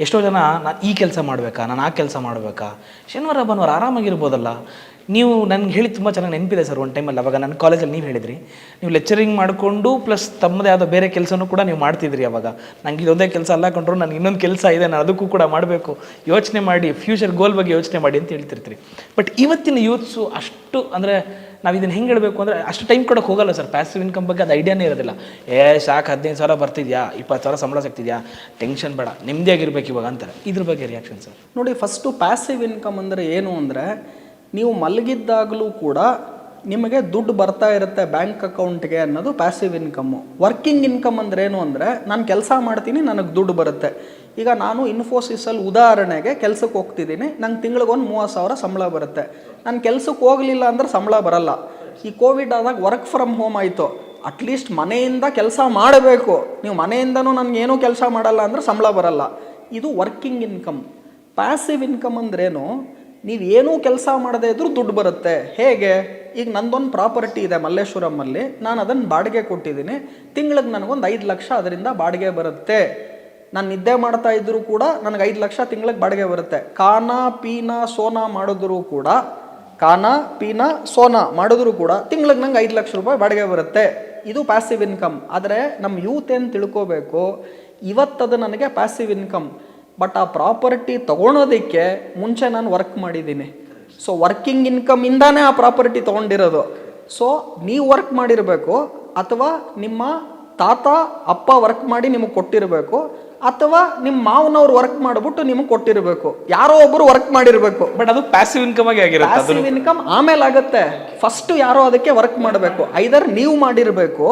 ಎಷ್ಟೋ ಜನ ನಾನು ಈ ಕೆಲಸ ಮಾಡಬೇಕಾ, ನಾನು ಆ ಕೆಲಸ ಮಾಡಬೇಕಾ, ಶನಿವಾರ ಭಾನುವಾರ ಆರಾಮಾಗಿರ್ಬೋದಲ್ಲ. ನೀವು ನನಗೆ ಹೇಳಿ ತುಂಬ ಚೆನ್ನಾಗಿ ನೆನಪಿದೆ ಸರ್. ಒಂದು ಟೈಮಲ್ಲಿ ಅವಾಗ ನನ್ನ ಕಾಲೇಜಲ್ಲಿ ನೀವು ಹೇಳಿದ್ರಿ, ನೀವು ಲೆಕ್ಚರಿಂಗ್ ಮಾಡಿಕೊಂಡು ಪ್ಲಸ್ ತಮ್ಮದೇ ಆದ ಬೇರೆ ಕೆಲಸನೂ ಕೂಡ ನೀವು ಮಾಡ್ತಿದ್ರಿ. ಅವಾಗ ನಂಗೆ ಇದೊಂದೇ ಕೆಲಸ ಅಲ್ಲ ಕಂಡ್ರು, ನನಗೆ ಇನ್ನೊಂದು ಕೆಲಸ ಇದೆ, ನಾನು ಅದಕ್ಕೂ ಕೂಡ ಮಾಡಬೇಕು, ಯೋಚನೆ ಮಾಡಿ ಫ್ಯೂಚರ್ ಗೋಲ್ ಬಗ್ಗೆ ಯೋಚನೆ ಮಾಡಿ ಅಂತ ಹೇಳ್ತಿರ್ತೀರಿ. ಬಟ್ ಇವತ್ತಿನ ಯೂತ್ಸು ಅಷ್ಟು ಅಂದರೆ ನಾವು ಇದನ್ನು ಹೆಂಗೆ ಹೇಳಬೇಕು ಅಂದರೆ ಅಷ್ಟು ಟೈಮ್ ಕೊಡೋಕೆ ಹೋಗಲ್ಲ ಸರ್. ಪ್ಯಾಸಿವ್ ಇನ್ಕಮ್ ಬಗ್ಗೆ ಅದು ಐಡಿಯಾನೇ ಇರೋದಿಲ್ಲ. ಸಾಕು 15,000 ಬರ್ತಿದ್ಯಾ, 20,000 ಸಂಬಳ ಸಿಗ್ತಿದ್ಯಾ, ಟೆನ್ಷನ್ ಬೇಡ, ನೆಮ್ಮದಿಯಾಗಿರ್ಬೇಕು ಇವಾಗ ಅಂತಾರೆ. ಇದ್ರ ಬಗ್ಗೆ ರಿಯಾಕ್ಷನ್ ಸರ್? ನೋಡಿ, ಫಸ್ಟು ಪ್ಯಾಸಿವ್ ಇನ್ಕಮ್ ಅಂದರೆ ಏನು ಅಂದರೆ, ನೀವು ಮಲಗಿದ್ದಾಗಲೂ ಕೂಡ ನಿಮಗೆ ದುಡ್ಡು ಬರ್ತಾ ಇರುತ್ತೆ ಬ್ಯಾಂಕ್ ಅಕೌಂಟ್ಗೆ ಅನ್ನೋದು ಪ್ಯಾಸಿವ್ ಇನ್ಕಮ್ಮು. ವರ್ಕಿಂಗ್ ಇನ್ಕಮ್ ಅಂದರೆ ಏನು ಅಂದರೆ, ನಾನು ಕೆಲಸ ಮಾಡ್ತೀನಿ, ನನಗೆ ದುಡ್ಡು ಬರುತ್ತೆ. ಈಗ ನಾನು ಇನ್ಫೋಸಿಸಲ್ಲಿ ಉದಾಹರಣೆಗೆ ಕೆಲಸಕ್ಕೆ ಹೋಗ್ತಿದ್ದೀನಿ, ನಂಗೆ ತಿಂಗಳಿಗೊಂದು 30,000 ಸಂಬಳ ಬರುತ್ತೆ. ನಾನು ಕೆಲಸಕ್ಕೆ ಹೋಗಲಿಲ್ಲ ಅಂದ್ರೆ ಸಂಬಳ ಬರಲ್ಲ. ಈ ಕೋವಿಡ್ ಆದಾಗ ವರ್ಕ್ ಫ್ರಮ್ ಹೋಮ್ ಆಯಿತು, ಅಟ್ಲೀಸ್ಟ್ ಮನೆಯಿಂದ ಕೆಲಸ ಮಾಡಬೇಕು. ನೀವು ಮನೆಯಿಂದನೂ ನನಗೇನೂ ಕೆಲಸ ಮಾಡಲ್ಲ ಅಂದರೆ ಸಂಬಳ ಬರಲ್ಲ. ಇದು ವರ್ಕಿಂಗ್ ಇನ್ಕಮ್. ಪ್ಯಾಸಿವ್ ಇನ್ಕಮ್ ಅಂದ್ರೇನು, ನೀವೇನೂ ಕೆಲಸ ಮಾಡದೇ ಇದ್ರೂ ದುಡ್ಡು ಬರುತ್ತೆ. ಹೇಗೆ? ಈಗ ನಂದೊಂದು ಪ್ರಾಪರ್ಟಿ ಇದೆ ಮಲ್ಲೇಶ್ವರಮಲ್ಲಿ, ನಾನು ಅದನ್ನು ಬಾಡಿಗೆ ಕೊಟ್ಟಿದ್ದೀನಿ, ತಿಂಗಳಿಗೆ ನನಗೊಂದು 5 ಲಕ್ಷ ಅದರಿಂದ ಬಾಡಿಗೆ ಬರುತ್ತೆ. ನಾನು ನಿದ್ದೆ ಮಾಡ್ತಾ ಇದ್ದರೂ ಕೂಡ ನನಗೆ 5 ಲಕ್ಷ ತಿಂಗಳಿಗೆ ಬಾಡಿಗೆ ಬರುತ್ತೆ. ಕಾನಾ ಪೀನಾ ಸೋನಾ ಮಾಡಿದ್ರು ಕೂಡ, ಕಾನಾ ಪೀನಾ ಸೋನಾ ಮಾಡಿದ್ರು ಕೂಡ ತಿಂಗಳಿಗೆ ನಂಗೆ 5 ಲಕ್ಷ ರೂಪಾಯಿ ಬಾಡಿಗೆ ಬರುತ್ತೆ. ಇದು ಪ್ಯಾಸಿವ್ ಇನ್ಕಮ್. ಆದರೆ ನಮ್ಮ ಯೂತ್ ಏನು ತಿಳ್ಕೋಬೇಕು, ಇವತ್ತದು ನನಗೆ ಪ್ಯಾಸಿವ್ ಇನ್ಕಮ್, ಬಟ್ ಆ ಪ್ರಾಪರ್ಟಿ ತೊಗೊಳೋದಕ್ಕೆ ಮುಂಚೆ ನಾನು ವರ್ಕ್ ಮಾಡಿದ್ದೀನಿ. ಸೊ ವರ್ಕಿಂಗ್ ಇನ್ಕಮಿಂದಾನೇ ಆ ಪ್ರಾಪರ್ಟಿ ತೊಗೊಂಡಿರೋದು. ಸೊ ನೀವು ವರ್ಕ್ ಮಾಡಿರಬೇಕು, ಅಥವಾ ನಿಮ್ಮ ತಾತ ಅಪ್ಪ ವರ್ಕ್ ಮಾಡಿ ನಿಮಗೆ ಕೊಟ್ಟಿರಬೇಕು, ಅಥವಾ ನಿಮ್ಮ ಮಾವನವ್ರು ವರ್ಕ್ ಮಾಡಿಬಿಟ್ಟು ನಿಮಗೆ ಕೊಟ್ಟಿರಬೇಕು. ಯಾರೋ ಒಬ್ಬರು ವರ್ಕ್ ಮಾಡಿರಬೇಕು. ಬಟ್ ಅದು ಪ್ಯಾಸಿವ್ ಇನ್ಕಮ್ ಆಗಿ ಆಗಿರುತ್ತೆ. ಪ್ಯಾಸಿವ್ ಇನ್ಕಮ್ ಆಮೇಲೆ ಆಗುತ್ತೆ. ಫಸ್ಟ್ ಯಾರೋ ಅದಕ್ಕೆ ವರ್ಕ್ ಮಾಡಬೇಕು. ಐದರ್ ನೀವು ಮಾಡಿರಬೇಕು,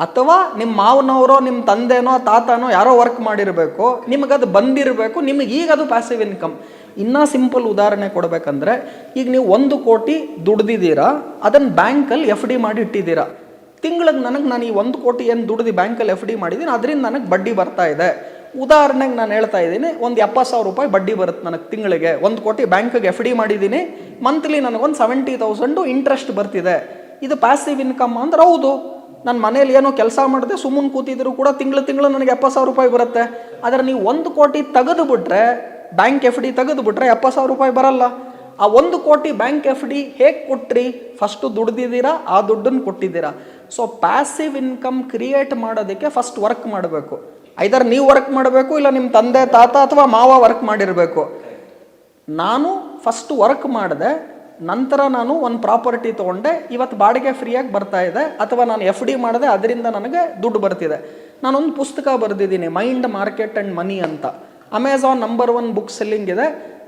ಅಥವಾ ನಿಮ್ಮ ಮಾವನವರೋ ನಿಮ್ಮ ತಂದೆನೋ ತಾತನೋ ಯಾರೋ ವರ್ಕ್ ಮಾಡಿರಬೇಕು, ನಿಮಗದು ಬಂದಿರಬೇಕು, ನಿಮಗೆ ಈಗ ಅದು ಪ್ಯಾಸಿವ್ ಇನ್ಕಮ್. ಇನ್ನೂ ಸಿಂಪಲ್ ಉದಾಹರಣೆ ಕೊಡಬೇಕಂದ್ರೆ, ಈಗ ನೀವು 1 ಕೋಟಿ ದುಡ್ದಿದ್ದೀರಾ, ಅದನ್ನು ಬ್ಯಾಂಕಲ್ಲಿ FD ಮಾಡಿ ಇಟ್ಟಿದ್ದೀರಾ. ತಿಂಗಳಿಗೆ ನಾನು ಈ 1 ಕೋಟಿ ಏನು ದುಡ್ದು ಬ್ಯಾಂಕಲ್ಲಿ FD ಮಾಡಿದ್ದೀನಿ, ಅದರಿಂದ ನನಗೆ ಬಡ್ಡಿ ಬರ್ತಾ ಇದೆ. ಉದಾಹರಣೆಗೆ ನಾನು ಹೇಳ್ತಾ ಇದ್ದೀನಿ, ಒಂದು 70,000 ರೂಪಾಯಿ ಬಡ್ಡಿ ಬರುತ್ತೆ ನನಗೆ ತಿಂಗಳಿಗೆ. 1 ಕೋಟಿ ಬ್ಯಾಂಕಿಗೆ FD ಮಾಡಿದ್ದೀನಿ, ಮಂತ್ಲಿ ನನಗೊಂದು 70,000 ಇಂಟ್ರೆಸ್ಟ್ ಬರ್ತಿದೆ. ಇದು ಪ್ಯಾಸಿವ್ ಇನ್ಕಮ್ ಅಂದ್ರೆ ಹೌದು. ನನ್ನ ಮನೇಲಿ ಏನೋ ಕೆಲಸ ಮಾಡಿದೆ, ಸುಮ್ಮನೆ ಕೂತಿದ್ರು ಕೂಡ ತಿಂಗಳು ನನಗೆ 70,000 ರೂಪಾಯಿ ಬರುತ್ತೆ. ಆದರೆ ನೀವು 1 ಕೋಟಿ ತೆಗೆದು ಬಿಟ್ರೆ, ಬ್ಯಾಂಕ್ FD ತೆಗೆದು ಬಿಟ್ರೆ 70,000 ರೂಪಾಯಿ ಬರಲ್ಲ. ಆ 1 ಕೋಟಿ ಬ್ಯಾಂಕ್ FD ಹೇಗೆ ಕೊಟ್ರಿ? ಫಸ್ಟು ದುಡ್ದಿದ್ದೀರಾ, ಆ ದುಡ್ಡನ್ನು ಕೊಟ್ಟಿದ್ದೀರಾ. ಸೊ ಪ್ಯಾಸಿವ್ ಇನ್ಕಮ್ ಕ್ರಿಯೇಟ್ ಮಾಡೋದಕ್ಕೆ ಫಸ್ಟ್ ವರ್ಕ್ ಮಾಡಬೇಕು. ಐದರ್ ನೀವು ವರ್ಕ್ ಮಾಡಬೇಕು, ಇಲ್ಲ ನಿಮ್ಮ ತಂದೆ ತಾತ ಅಥವಾ ಮಾವ ವರ್ಕ್ ಮಾಡಿರಬೇಕು. ನಾನು ಫಸ್ಟ್ ವರ್ಕ್ ಮಾಡಿದೆ, ನಂತರ ನಾನು ಒಂದು ಪ್ರಾಪರ್ಟಿ ತೊಗೊಂಡೆ, ಇವತ್ತು ಬಾಡಿಗೆ ಫ್ರೀಯಾಗಿ ಬರ್ತಾ ಇದೆ, ಅಥವಾ ನಾನು FD ಮಾಡಿದೆ, ಅದರಿಂದ ನನಗೆ ದುಡ್ಡು ಬರ್ತಿದೆ. ನಾನೊಂದು ಪುಸ್ತಕ ಬರೆದಿದ್ದೀನಿ, ಮೈಂಡ್, ಮಾರ್ಕೆಟ್ ಆ್ಯಂಡ್ ಮನಿ ಅಂತ. ಅಮೆಝಾನ್ ನಂಬರ್ 1 ಬುಕ್ ಸೆಲ್ಲಿಂಗ್ ಇದೆ.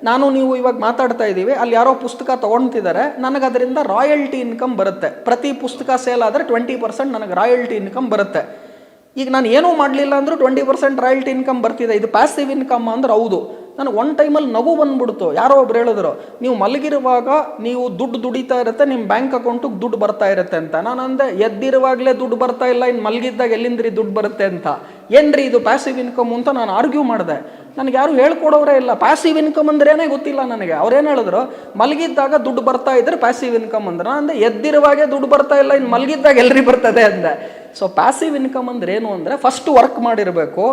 ನಾನು ನೀವು ಇವಾಗ ಮಾತಾಡ್ತಾ ಇದ್ದೀವಿ, ಅಲ್ಲಿ ಯಾರೋ ಪುಸ್ತಕ ತೊಗೊಳ್ತಿದ್ದಾರೆ, ನನಗೆ ಅದರಿಂದ ರಾಯಲ್ಟಿ ಇನ್ಕಮ್ ಬರುತ್ತೆ. ಪ್ರತಿ ಪುಸ್ತಕ ಸೇಲ್ ಆದರೆ 20% ನನಗೆ ರಾಯಲ್ಟಿ ಇನ್ಕಮ್ ಬರುತ್ತೆ. ಈಗ ನಾನು ಏನೂ ಮಾಡಲಿಲ್ಲ ಅಂದರೂ 20% ರಾಯಲ್ಟಿ ಇನ್ಕಮ್ ಬರ್ತಿದೆ. ಇದು ಪ್ಯಾಸಿವ್ ಇನ್ಕಮ್ ಅಂದ್ರೆ ಹೌದು. ನನಗೆ ಒನ್ ಟೈಮಲ್ಲಿ ನಗು ಬಂದ್ಬಿಡ್ತು. ಯಾರೋ ಒಬ್ರು ಹೇಳಿದ್ರು, ನೀವು ಮಲಗಿರುವಾಗ ನೀವು ದುಡ್ಡು ದುಡಿತಾ ಇರುತ್ತೆ, ನಿಮ್ಮ ಬ್ಯಾಂಕ್ ಅಕೌಂಟಿಗೆ ದುಡ್ಡು ಬರ್ತಾ ಇರುತ್ತೆ ಅಂತ. ನಾನು ಅಂದೆ, ಎದ್ದಿರುವಾಗಲೇ ದುಡ್ಡು ಬರ್ತಾ ಇಲ್ಲ, ಇನ್ನು ಮಲಗಿದ್ದಾಗ ಎಲ್ಲಿಂದ್ರಿ ದುಡ್ಡು ಬರುತ್ತೆ ಅಂತ. ಏನ್ರಿ ಇದು ಪ್ಯಾಸಿವ್ ಇನ್ಕಮ್ ಅಂತ ನಾನು ಆರ್ಗ್ಯೂ ಮಾಡಿದೆ. ನನಗೆ ಯಾರು ಹೇಳ್ಕೊಡೋರೇ ಇಲ್ಲ. ಪ್ಯಾಸಿವ್ ಇನ್ಕಮ್ ಅಂದ್ರೇನೇ ಗೊತ್ತಿಲ್ಲ ನನಗೆ. ಅವ್ರೇನು ಹೇಳಿದ್ರು, ಮಲಗಿದ್ದಾಗ ದುಡ್ಡು ಬರ್ತಾ ಇದ್ರೆ ಪ್ಯಾಸಿವ್ ಇನ್ಕಮ್ ಅಂದ್ರೆ. ನಾನು ಅಂದೆ, ಎದ್ದಿರುವಾಗೆ ದುಡ್ಡು ಬರ್ತಾ ಇಲ್ಲ, ಇನ್ನು ಮಲಗಿದ್ದಾಗ ಎಲ್ರಿ ಬರ್ತದೆ ಅಂದೆ. ಸೊ ಪ್ಯಾಸಿವ್ ಇನ್ಕಮ್ ಅಂದ್ರೆ ಏನು ಅಂದರೆ, ಫಸ್ಟ್ ವರ್ಕ್ ಮಾಡಿರಬೇಕು.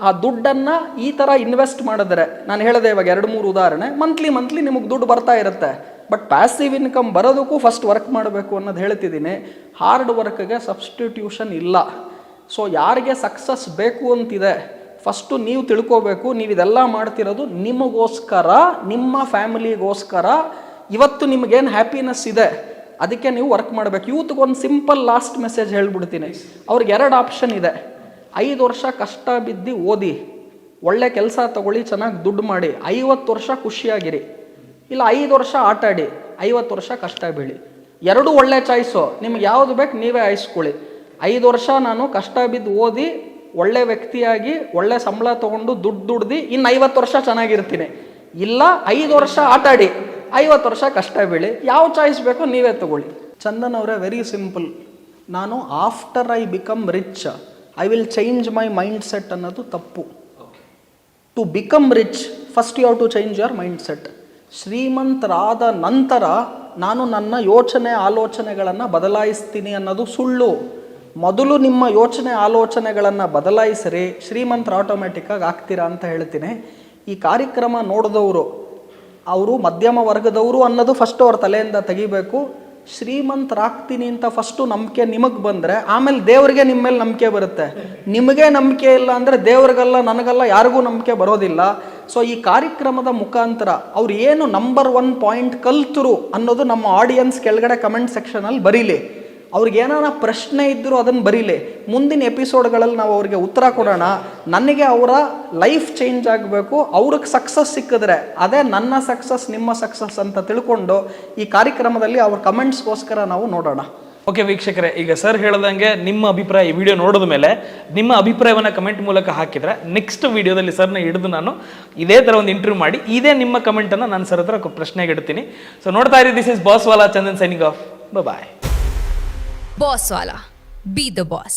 ಆ ದುಡ್ಡನ್ನು ಈ ಥರ ಇನ್ವೆಸ್ಟ್ ಮಾಡಿದ್ರೆ, ನಾನು ಹೇಳಿದೆ ಇವಾಗ 2-3 ಉದಾಹರಣೆ, ಮಂತ್ಲಿ ನಿಮಗೆ ದುಡ್ಡು ಬರ್ತಾ ಇರುತ್ತೆ. ಬಟ್ ಪ್ಯಾಸಿವ್ ಇನ್ಕಮ್ ಬರೋದಕ್ಕೂ ಫಸ್ಟ್ ವರ್ಕ್ ಮಾಡಬೇಕು ಅನ್ನೋದು ಹೇಳ್ತಿದ್ದೀನಿ. ಹಾರ್ಡ್ ವರ್ಕ್ಗೆ ಸಬ್ಸ್ಟಿಟ್ಯೂಷನ್ ಇಲ್ಲ. ಸೊ ಯಾರಿಗೆ ಸಕ್ಸಸ್ ಬೇಕು ಅಂತಿದೆ, ಫಸ್ಟು ನೀವು ತಿಳ್ಕೋಬೇಕು, ನೀವು ಇದೆಲ್ಲ ಮಾಡ್ತಿರೋದು ನಿಮಗೋಸ್ಕರ, ನಿಮ್ಮ ಫ್ಯಾಮಿಲಿಗೋಸ್ಕರ. ಇವತ್ತು ನಿಮಗೇನು ಹ್ಯಾಪಿನೆಸ್ ಇದೆ ಅದಕ್ಕೆ ನೀವು ವರ್ಕ್ ಮಾಡಬೇಕು. ಯೂತ್ಗೊಂದು ಸಿಂಪಲ್ ಲಾಸ್ಟ್ ಮೆಸೇಜ್ ಹೇಳ್ಬಿಡ್ತೀನಿ. ಅವ್ರಿಗೆ 2 ಆಪ್ಷನ್ ಇದೆ. 5 ವರ್ಷ ಕಷ್ಟ ಬಿದ್ದು ಓದಿ, ಒಳ್ಳೆ ಕೆಲಸ ತಗೊಳ್ಳಿ, ಚೆನ್ನಾಗಿ ದುಡ್ಡು ಮಾಡಿ, 50 ವರ್ಷ ಖುಷಿಯಾಗಿರಿ. ಇಲ್ಲ 5 ವರ್ಷ ಆಟ ಆಡಿ, 50 ವರ್ಷ ಕಷ್ಟ ಬೀಳಿ. 2 ಒಳ್ಳೆ ಚಾಯ್ಸು. ನಿಮ್ಗೆ ಯಾವುದು ಬೇಕು ನೀವೇ ಆಯಿಸ್ಕೊಳ್ಳಿ. 5 ವರ್ಷ ನಾನು ಕಷ್ಟ ಬಿದ್ದು ಓದಿ, ಒಳ್ಳೆ ವ್ಯಕ್ತಿಯಾಗಿ, ಒಳ್ಳೆ ಸಂಬಳ ತೊಗೊಂಡು ದುಡ್ದು ಇನ್ನು 50 ವರ್ಷ ಚೆನ್ನಾಗಿರ್ತೀನಿ. ಇಲ್ಲ 5 ವರ್ಷ ಆಟ ಆಡಿ, 50 ವರ್ಷ ಕಷ್ಟ ಬೀಳಿ. ಯಾವ ಚಾಯ್ಸ್ ಬೇಕೋ ನೀವೇ ತಗೊಳ್ಳಿ. ಚಂದನ್ ಅವರೇ, ವೆರಿ ಸಿಂಪಲ್. ನಾನು after I become rich I will change my mindset ಅನ್ನೋದು ತಪ್ಪು. To become rich first you have to change your mindset. ಶ್ರೀಮಂತರಾದ ನಂತರ ನಾನು ನನ್ನ ಆಲೋಚನೆಗಳನ್ನು ಬದಲಾಯಿಸ್ತೀನಿ ಅನ್ನೋದು ಸುಳ್ಳು. ಮೊದಲು ನಿಮ್ಮ ಆಲೋಚನೆಗಳನ್ನು ಬದಲಾಯಿಸ್ರಿ, ಶ್ರೀಮಂತರ ಆಟೋಮೆಟಿಕ್ಕಾಗಿ ಆಗ್ತೀರಾ ಅಂತ ಹೇಳ್ತೀನಿ. ಈ ಕಾರ್ಯಕ್ರಮ ನೋಡಿದವರು ಅವರು ಮಧ್ಯಮ ವರ್ಗದವರು ಅನ್ನೋದು ಫಸ್ಟ್ ಅವ್ರ ತಲೆಯಿಂದ ತೆಗಿಬೇಕು. ಶ್ರೀಮಂತರಾಗ್ತೀನಿ ಅಂತ ಫಸ್ಟು ನಂಬಿಕೆ ನಿಮಗೆ ಬಂದರೆ, ಆಮೇಲೆ ದೇವರಿಗೆ ನಿಮ್ಮ ಮೇಲೆ ನಂಬಿಕೆ ಬರುತ್ತೆ. ನಿಮಗೆ ನಂಬಿಕೆ ಇಲ್ಲ ಅಂದರೆ ದೇವ್ರಿಗಲ್ಲ, ನನಗಲ್ಲ, ಯಾರಿಗೂ ನಂಬಿಕೆ ಬರೋದಿಲ್ಲ. ಸೊ ಈ ಕಾರ್ಯಕ್ರಮದ ಮುಖಾಂತರ ಅವ್ರು ಏನು ನಂಬರ್ 1 ಪಾಯಿಂಟ್ ಕಲ್ತರು ಅನ್ನೋದು ನಮ್ಮ ಆಡಿಯನ್ಸ್ ಕೆಳಗಡೆ ಕಮೆಂಟ್ ಸೆಕ್ಷನಲ್ಲಿ ಬರೀಲಿ. ಅವ್ರಿಗೆ ಏನಾರ ಪ್ರಶ್ನೆ ಇದ್ದರೂ ಅದನ್ನು ಬರೀಲಿ. ಮುಂದಿನ ಎಪಿಸೋಡ್ಗಳಲ್ಲಿ ನಾವು ಅವ್ರಿಗೆ ಉತ್ತರ ಕೊಡೋಣ. ನನಗೆ ಅವರ ಲೈಫ್ ಚೇಂಜ್ ಆಗಬೇಕು, ಅವ್ರಿಗೆ ಸಕ್ಸಸ್ ಸಿಕ್ಕಿದ್ರೆ ಅದೇ ನನ್ನ ಸಕ್ಸಸ್, ನಿಮ್ಮ ಸಕ್ಸಸ್ ಅಂತ ತಿಳ್ಕೊಂಡು ಈ ಕಾರ್ಯಕ್ರಮದಲ್ಲಿ ಅವ್ರ ಕಮೆಂಟ್ಸ್ಗೋಸ್ಕರ ನಾವು ನೋಡೋಣ. ಓಕೆ ವೀಕ್ಷಕರೇ, ಈಗ ಸರ್ ಹೇಳ್ದಂಗೆ ನಿಮ್ಮ ಅಭಿಪ್ರಾಯ ಈ ವಿಡಿಯೋ ನೋಡಿದ ಮೇಲೆ ನಿಮ್ಮ ಅಭಿಪ್ರಾಯವನ್ನು ಕಮೆಂಟ್ ಮೂಲಕ ಹಾಕಿದರೆ ನೆಕ್ಸ್ಟ್ ವಿಡಿಯೋದಲ್ಲಿ ಸರ್ನ ಹಿಡಿದು ನಾನು ಇದೇ ಥರ ಒಂದು ಇಂಟರ್ವ್ಯೂ ಮಾಡಿ ಇದೇ ನಿಮ್ಮ ಕಮೆಂಟನ್ನು ನಾನು ಸರ್ ಹತ್ರ ಪ್ರಶ್ನೆಗೆ ಇಡ್ತೀನಿ. ಸೊ ನೋಡ್ತಾ ಇರಿ, this is Boss Wala Chandan signing off. Bye. Boss Wala. Be the boss.